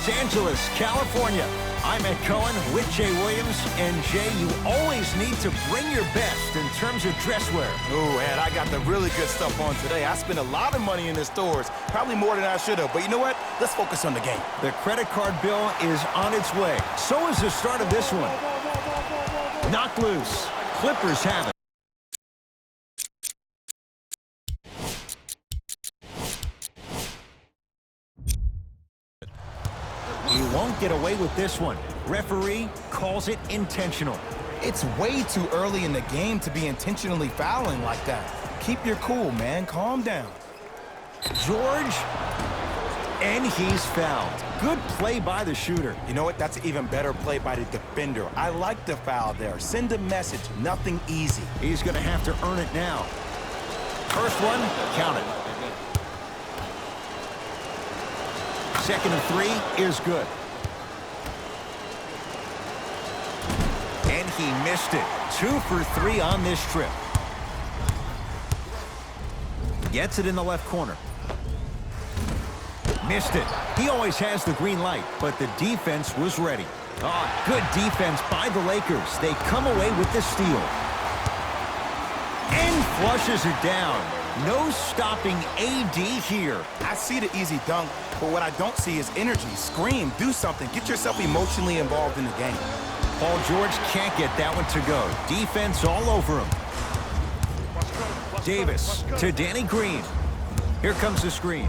Angeles, California. I'm Ed Cohen with Jay Williams. And Jay, you always need to bring your best in terms of dress wear. Ooh, Ed, I got the really good stuff on today. I spent a lot of money in the stores, probably more than I should have. But you know what? Let's focus on the game. The credit card bill is on its way. So is the start of this one. Knocked loose. Clippers have it. He won't get away with this one. Referee calls it intentional. It's way too early in the game to be intentionally fouling like that. Keep your cool, man. Calm down. George, and he's fouled. Good play by the shooter. You know what? That's an even better play by the defender. I like the foul there. Send a message. Nothing easy. He's going to have to earn it now. First one, count it. Second and 3 is good. And he missed it. 2 for 3 on this trip. Gets it in the left corner. Missed it. He always has the green light, but the defense was ready. Oh, good defense by the Lakers. They come away with the steal. And flushes it down. No stopping AD here. I see the easy dunk, but what I don't see is energy. Scream, do something. Get yourself emotionally involved in the game. Paul George can't get that one to go. Defense all over him. Davis to Danny Green. Here comes the screen.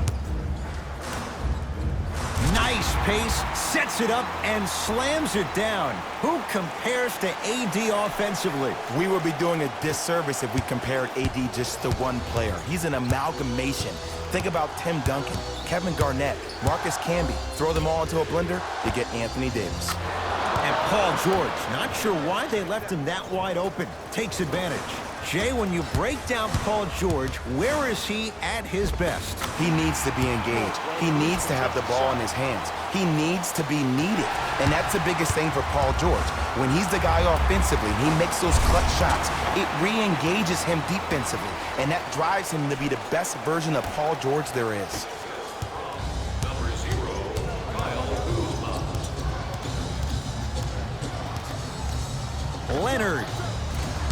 Nice pace, sets it up, and slams it down. Who compares to AD offensively? We would be doing a disservice if we compared AD just to one player. He's an amalgamation. Think about Tim Duncan, Kevin Garnett, Marcus Camby. Throw them all into a blender, you get Anthony Davis. And Paul George, not sure why they left him that wide open. Takes advantage. Jay, when you break down Paul George, where is he at his best? He needs to be engaged. He needs to have the ball in his hands. He needs to be needed. And that's the biggest thing for Paul George. When he's the guy offensively, he makes those clutch shots. It re-engages him defensively. And that drives him to be the best version of Paul George there is. Leonard.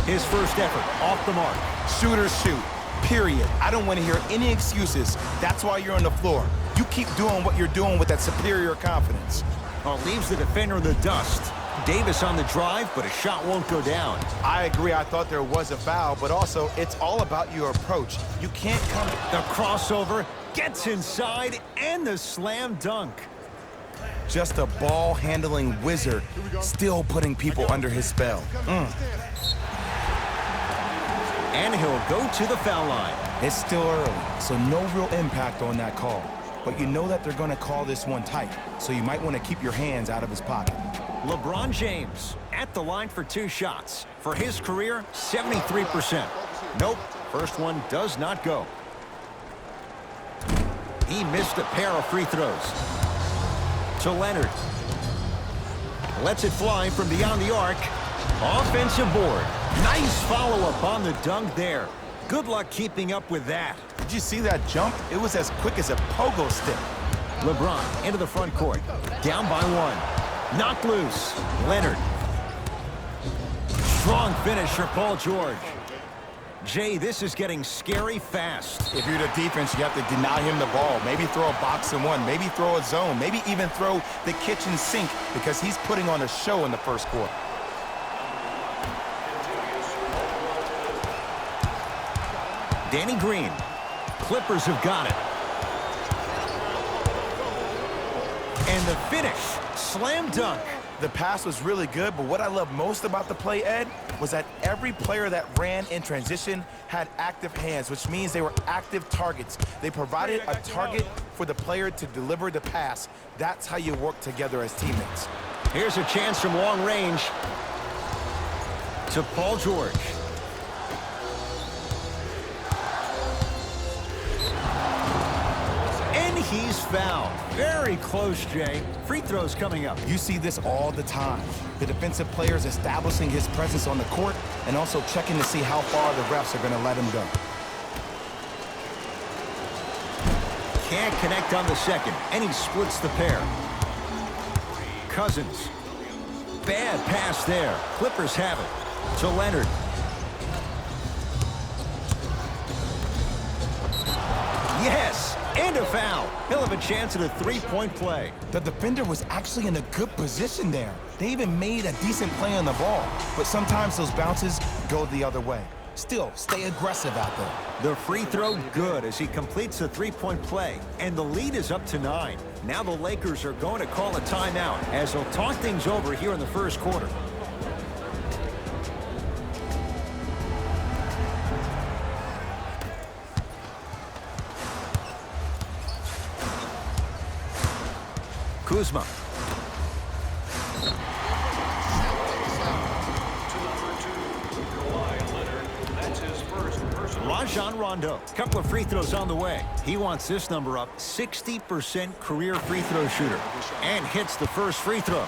His first effort, off the mark. Shooters shoot, period. I don't want to hear any excuses. That's why you're on the floor. You keep doing what you're doing with that superior confidence. Oh, leaves the defender in the dust. Davis on the drive, but a shot won't go down. I agree. I thought there was a foul, but also it's all about your approach. You can't come... The crossover gets inside, and the slam dunk. Just a ball-handling wizard, still putting people under his spell. And he'll go to the foul line. It's still early, so no real impact on that call. But you know that they're going to call this one tight, so you might want to keep your hands out of his pocket. LeBron James at the line for 2 shots. For his career, 73%. Nope, first one does not go. He missed a pair of free throws. To Leonard. Lets it fly from beyond the arc. Offensive board. Nice follow-up on the dunk there. Good luck keeping up with that. Did you see that jump? It was as quick as a pogo stick. LeBron into the front court. Down by 1. Knocked loose. Leonard. Strong finish for Paul George. Jay, this is getting scary fast. If you're the defense, you have to deny him the ball. Maybe throw a box and 1. Maybe throw a zone. Maybe even throw the kitchen sink because he's putting on a show in the first quarter. Danny Green. Clippers have got it. And the finish. Slam dunk. The pass was really good, but what I love most about the play, Ed, was that every player that ran in transition had active hands, which means they were active targets. They provided a target for the player to deliver the pass. That's how you work together as teammates. Here's a chance from long range to Paul George. And he's fouled. Very close, Jay. Free throws coming up. You see this all the time. The defensive players establishing his presence on the court and also checking to see how far the refs are going to let him go. Can't connect on the second, and he splits the pair. Cousins. Bad pass there. Clippers have it. To Leonard. Yes! And a foul. He'll have a chance at a three-point play. The defender was actually in a good position there. They even made a decent play on the ball. But sometimes those bounces go the other way. Still, stay aggressive out there. The free throw good as he completes the three-point play. And the lead is up to 9. Now the Lakers are going to call a timeout as they'll talk things over here in the first quarter. Kuzma. Rajon Rondo. Couple of free throws on the way. He wants this number up. 60% career free throw shooter. And hits the first free throw.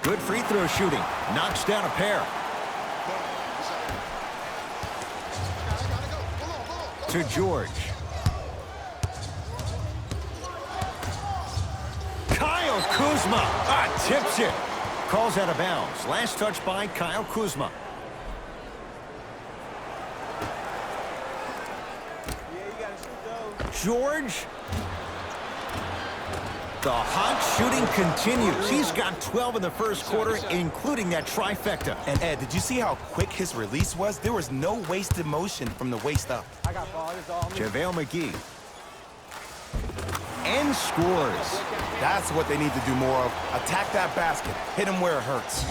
Good free throw shooting. Knocks down a pair. To George. Kyle Kuzma tips it. Calls out of bounds. Last touch by Kyle Kuzma. George. The hot shooting continues. He's got 12 in the first quarter, including that trifecta. And Ed, did you see how quick his release was? There was no wasted motion from the waist up. JaVale McGee. And scores. That's what they need to do more of. Attack that basket. Hit him where it hurts.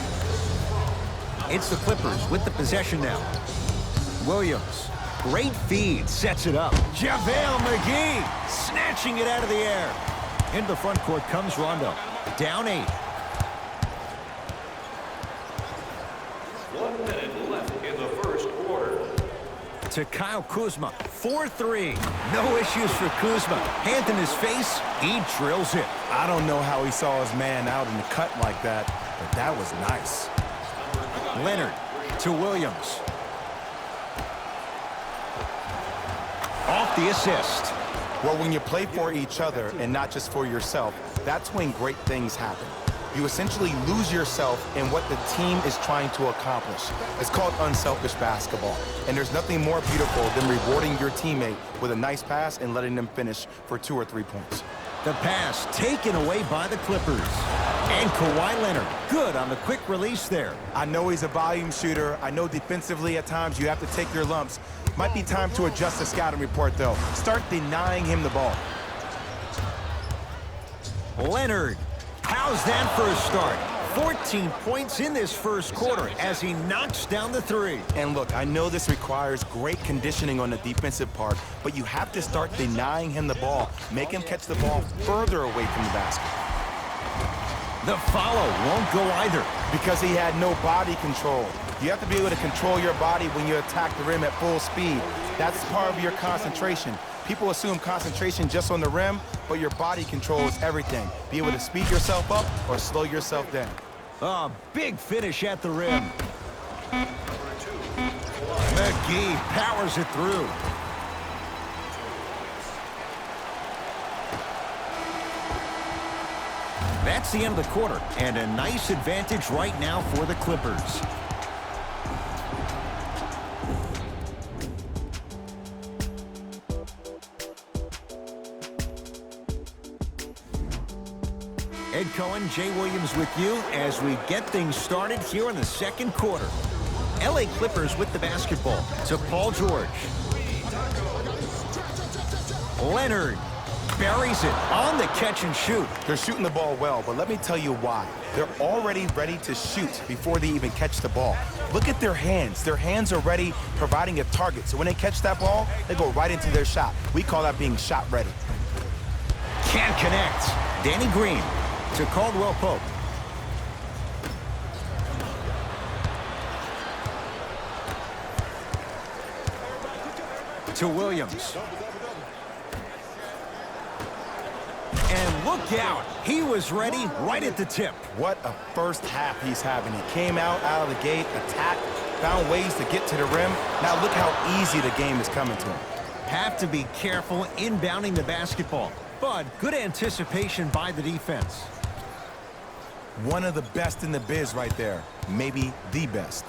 It's the Clippers with the possession now. Williams. Great feed. Sets it up. JaVale McGee snatching it out of the air. Into the front court comes Rondo. Down 8. 1 minute left in the first quarter. To Kyle Kuzma. 4-3. No issues for Kuzma. Hand in his face. He drills it. I don't know how he saw his man out in the cut like that, but that was nice. Leonard to Williams. Off the assist. Well, when you play for each other and not just for yourself, that's when great things happen. You essentially lose yourself in what the team is trying to accomplish. It's called unselfish basketball. And there's nothing more beautiful than rewarding your teammate with a nice pass and letting them finish for 2 or 3 points. The pass taken away by the Clippers. And Kawhi Leonard, good on the quick release there. I know he's a volume shooter. I know defensively at times you have to take your lumps. Might be time to adjust the scouting report, though. Start denying him the ball. Leonard, how's that for a start? 14 points in this first quarter as he knocks down the 3. And look, I know this requires great conditioning on the defensive part, but you have to start denying him the ball. Make him catch the ball further away from the basket. The follow won't go either. Because he had no body control. You have to be able to control your body when you attack the rim at full speed. That's part of your concentration. People assume concentration just on the rim, but your body controls everything. Be able to speed yourself up or slow yourself down. A big finish at the rim. McGee powers it through. That's the end of the quarter, and a nice advantage right now for the Clippers. Ed Cohen, Jay Williams with you as we get things started here in the second quarter. LA Clippers with the basketball to Paul George. Leonard buries it on the catch and shoot. They're shooting the ball well, but let me tell you why. They're already ready to shoot before they even catch the ball. Look at their hands. Their hands are ready, providing a target. So when they catch that ball, they go right into their shot. We call that being shot ready. Can't connect. Danny Green to Caldwell Pope. To Williams. And look out. He was ready right at the tip. What a first half he's having. He came out of the gate, attacked, found ways to get to the rim. Now look how easy the game is coming to him. Have to be careful inbounding the basketball. but good anticipation by the defense. One of the best in the biz right there. Maybe the best.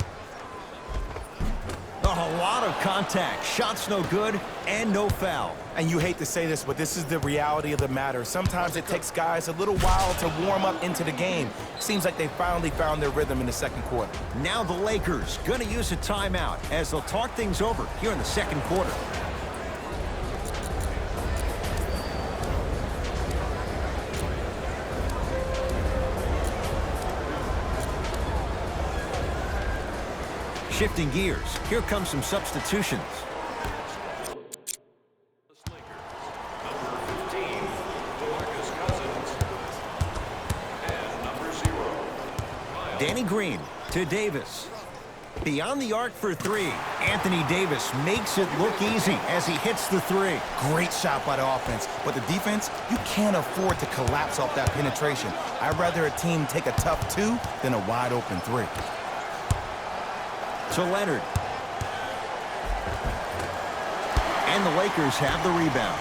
A lot of contact. Shots no good and no foul. And you hate to say this, but this is the reality of the matter. Sometimes it takes guys a little while to warm up into the game. Seems like they finally found their rhythm in the second quarter. Now the Lakers going to use a timeout as they'll talk things over here in the second quarter. Shifting gears, here comes some substitutions. Number 15, DeMarcus Cousins. And number 0, Danny Green to Davis. Beyond the arc for three. Anthony Davis makes it look easy as he hits the three. Great shot by the offense, but the defense, you can't afford to collapse off that penetration. I'd rather a team take a tough 2 than a wide open 3. To Leonard. And the Lakers have the rebound.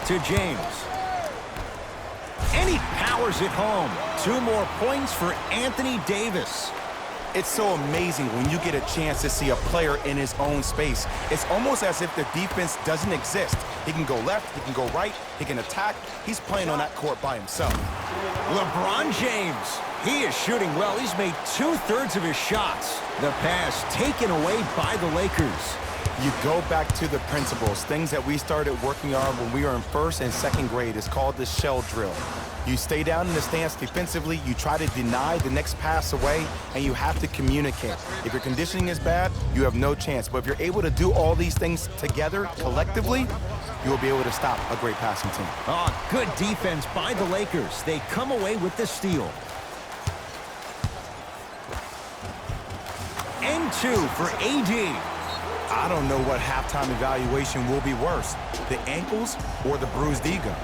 To James. And he powers it home. 2 more points for Anthony Davis. It's so amazing when you get a chance to see a player in his own space. It's almost as if the defense doesn't exist. He can go left, he can go right, he can attack. He's playing on that court by himself. LeBron James. He is shooting well. He's made 2/3 of his shots. The pass taken away by the Lakers. You go back to the principles, things that we started working on when we were in 1st and 2nd grade. It's called the shell drill. You stay down in the stance defensively, you try to deny the next pass away, and you have to communicate. If your conditioning is bad, you have no chance. But if you're able to do all these things together, collectively, you will be able to stop a great passing team. Oh, good defense by the Lakers. They come away with the steal. And 2 for AD. I don't know what halftime evaluation will be worse, the ankles or the bruised ego.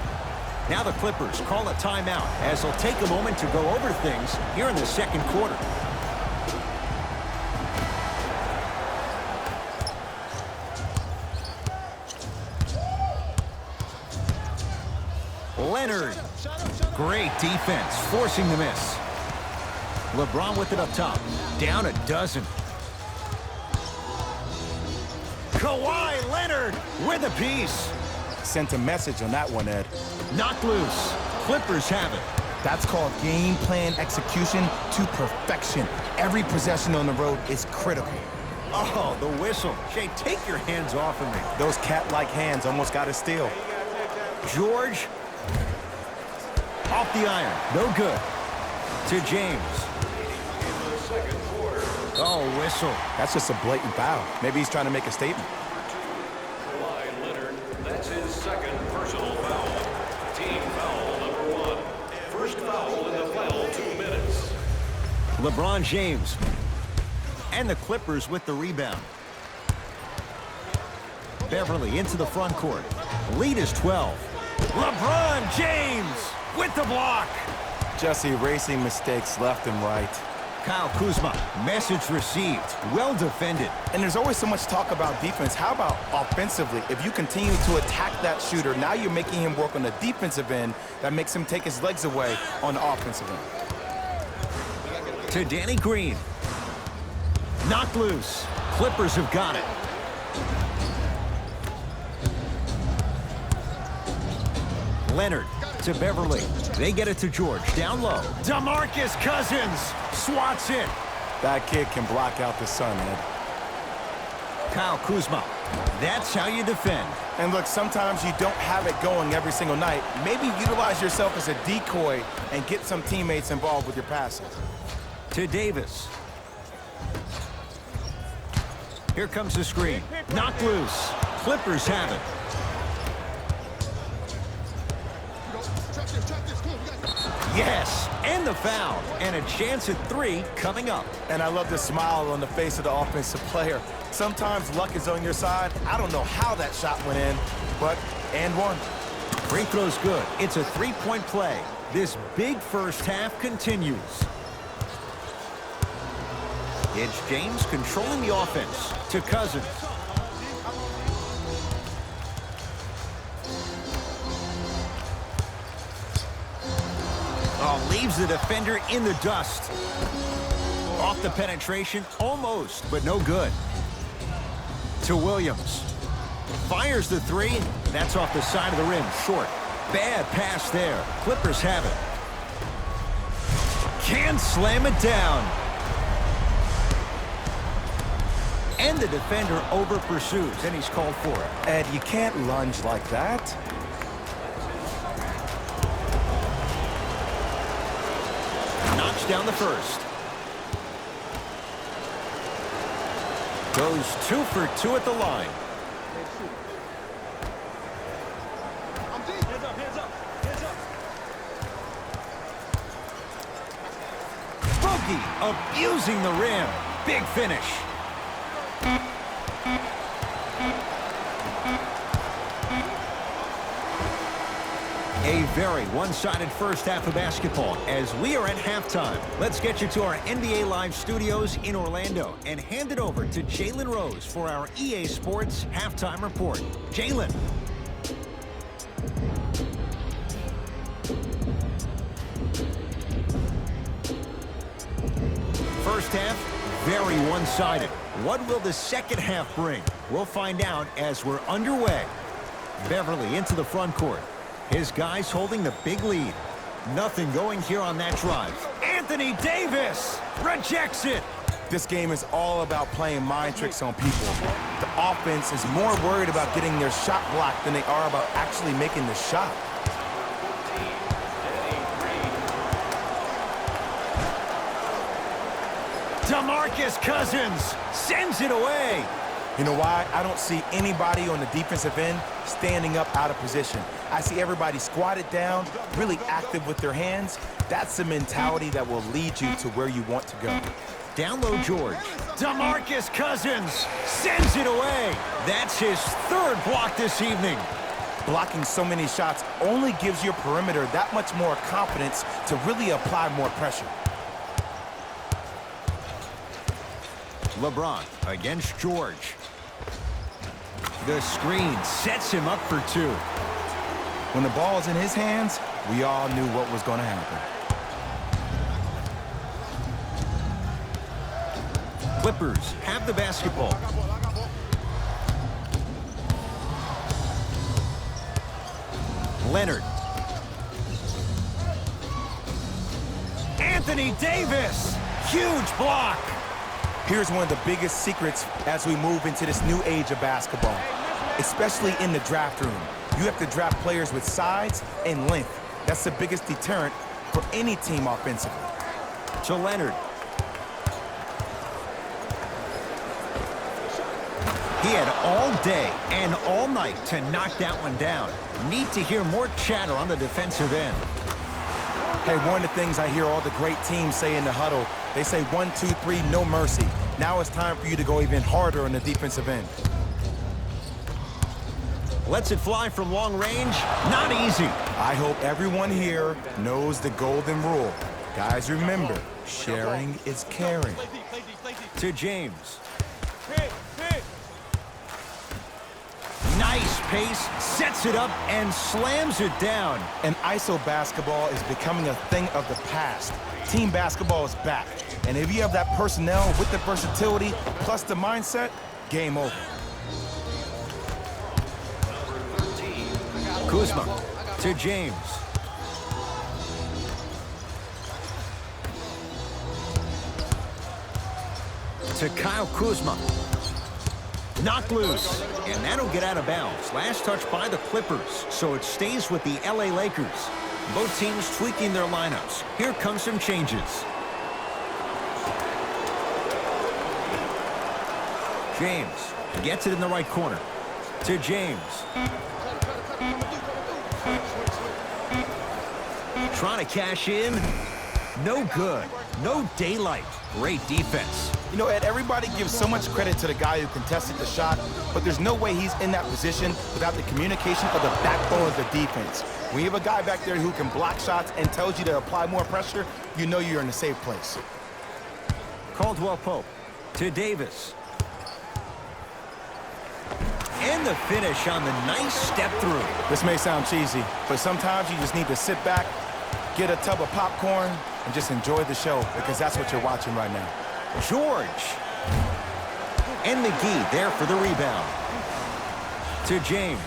Now the Clippers call a timeout as they'll take a moment to go over things here in the second quarter. Leonard. Great defense, forcing the miss. LeBron with it up top. Down a dozen. Kawhi Leonard with a piece. Sent a message on that one, Ed. Knocked loose. Clippers have it. That's called game plan execution to perfection. Every possession on the road is critical. Oh, the whistle. Jay, take your hands off of me. Those cat-like hands almost got a steal. George. Off the iron. No good. To James. in the second quarter. Oh, whistle. That's just a blatant foul. Maybe he's trying to make a statement. Kawhi Leonard, that's his second personal foul. Team foul number 1. First foul in the final 2 minutes. LeBron James. And the Clippers with the rebound. Beverly into the front court. Lead is 12. LeBron James with the block. Just erasing mistakes left and right. Kyle Kuzma, message received. Well defended. And there's always so much talk about defense. How about offensively? If you continue to attack that shooter, now you're making him work on the defensive end. That makes him take his legs away on the offensive end. To Danny Green. Knocked loose. Clippers have got it. Leonard to Beverly. They get it to George. Down low. DeMarcus Cousins swats it. That kid can block out the sun, Ed. Kyle Kuzma. That's how you defend. And look, sometimes you don't have it going every single night. Maybe utilize yourself as a decoy and get some teammates involved with your passes. To Davis. Here comes the screen. Knocked loose. Clippers have it. Yes, and the foul. And a chance at 3 coming up. And I love the smile on the face of the offensive player. Sometimes luck is on your side. I don't know how that shot went in, but and one. Free throw's good. It's a 3-point play. This big first half continues. It's James controlling the offense to Cousins. Oh, leaves the defender in the dust. Off the penetration, almost, but no good. To Williams. Fires the three. That's off the side of the rim, short. Bad pass there. Clippers have it. Can't slam it down. And the defender over pursues, and he's called for it. Ed, you can't lunge like that. Knocks down the first. Goes 2 for 2 at the line. Boogie abusing the rim. Big finish. A very one-sided first half of basketball as we are at halftime. Let's get you to our NBA Live studios in Orlando and hand it over to Jalen Rose for our EA Sports halftime report. Jalen. First half, very one-sided. What will the second half bring? We'll find out as we're underway. Beverly into the front court. His guys holding the big lead. Nothing going here on that drive. Anthony Davis rejects it. This game is all about playing mind tricks on people. The offense is more worried about getting their shot blocked than they are about actually making the shot. DeMarcus Cousins sends it away. You know why? I don't see anybody on the defensive end standing up out of position. I see everybody squatted down, really active with their hands. That's the mentality that will lead you to where you want to go. Down low, George. DeMarcus Cousins sends it away. That's his third block this evening. Blocking so many shots only gives your perimeter that much more confidence to really apply more pressure. LeBron against George. The screen sets him up for two. When the ball is in his hands, we all knew what was going to happen. Clippers have the basketball. Leonard. Anthony Davis. Huge block. Here's one of the biggest secrets as we move into this new age of basketball, especially in the draft room. You have to draft players with size and length. That's the biggest deterrent for any team offensively. To Leonard. He had all day and all night to knock that one down. Need to hear more chatter on the defensive end. Hey, one of the things I hear all the great teams say in the huddle, they say 1, 2, 3, no mercy. Now it's time for you to go even harder on the defensive end. Lets it fly from long range. Not easy. I hope everyone here knows the golden rule. Guys, remember, sharing is caring. To James. Nice pace, sets it up, and slams it down. And ISO basketball is becoming a thing of the past. Team basketball is back. And if you have that personnel with the versatility plus the mindset, game over. Kuzma to James. To Kyle Kuzma. Knocked loose, and that'll get out of bounds. Last touch by the Clippers, so it stays with the LA Lakers. Both teams tweaking their lineups. Here comes some changes. James gets it in the right corner. To James. Trying to cash in. No good. No daylight. Great defense. You know, Ed, everybody gives so much credit to the guy who contested the shot, but there's no way he's in that position without the communication of the backbone of the defense. When you have a guy back there who can block shots and tells you to apply more pressure, you know you're in a safe place. Caldwell Pope to Davis. And the finish on the nice step through. This may sound cheesy, but sometimes you just need to sit back, Get a tub of popcorn and just enjoy the show because that's what you're watching right now. George. And McGee there for the rebound. To James.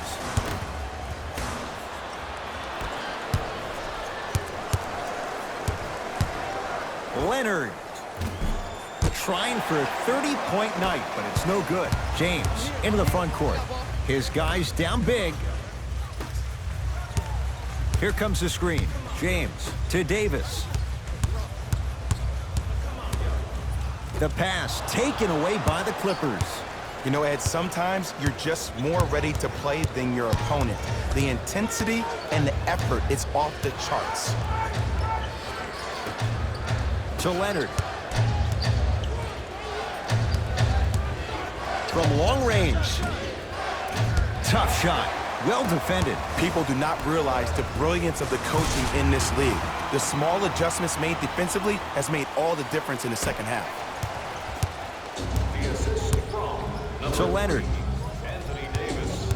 Leonard. Trying for a 30-point night, but it's no good. James into the front court. His guys down big. Here comes the screen. James to Davis. The pass taken away by the Clippers. You know, Ed, sometimes you're just more ready to play than your opponent. The intensity and the effort is off the charts. To Leonard. From long range. Tough shot. Well defended. People do not realize the brilliance of the coaching in this league. The small adjustments made defensively has made all the difference in the second half. The assist from number To Leonard. 3, Anthony Davis.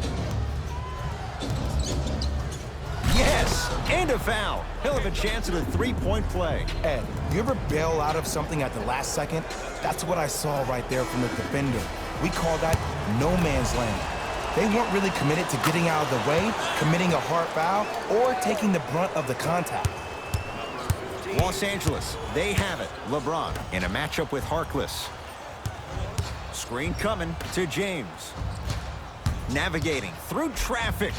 Yes! And a foul. He'll have a chance at a three-point play. Ed, you ever bail out of something at the last second? That's what I saw right there from the defender. We call that no man's land. They weren't really committed to getting out of the way, committing a hard foul, or taking the brunt of the contact. Los Angeles, they have it. LeBron in a matchup with Harkless. Screen coming to James. Navigating through traffic.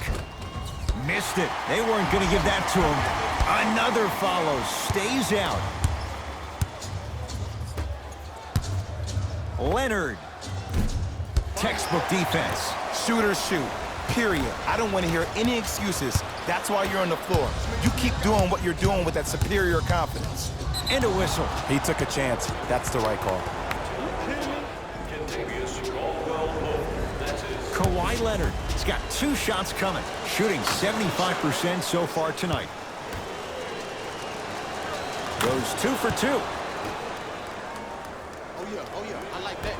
Missed it. They weren't going to give that to him. Another follow. Stays out. Leonard. Textbook defense. Shooters shoot, period. I don't want to hear any excuses. That's why you're on the floor. You keep doing what you're doing with that superior confidence. And a whistle. He took a chance. That's the right call. Kawhi Leonard has got 2 shots coming, shooting 75% so far tonight. Goes 2 for 2. Oh yeah, I like that.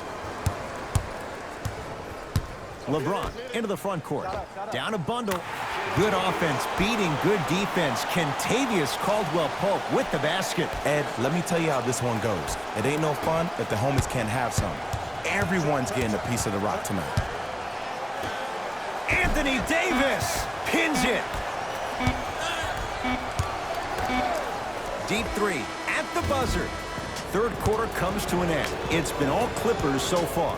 LeBron into the front court. Down a bundle. Good offense beating good defense. Kentavious Caldwell-Pope with the basket. Ed, let me tell you how this one goes. It ain't no fun if the homies can't have some. Everyone's getting a piece of the rock tonight. Anthony Davis pins it. Deep 3 at the buzzer. Third quarter comes to an end. It's been all Clippers so far.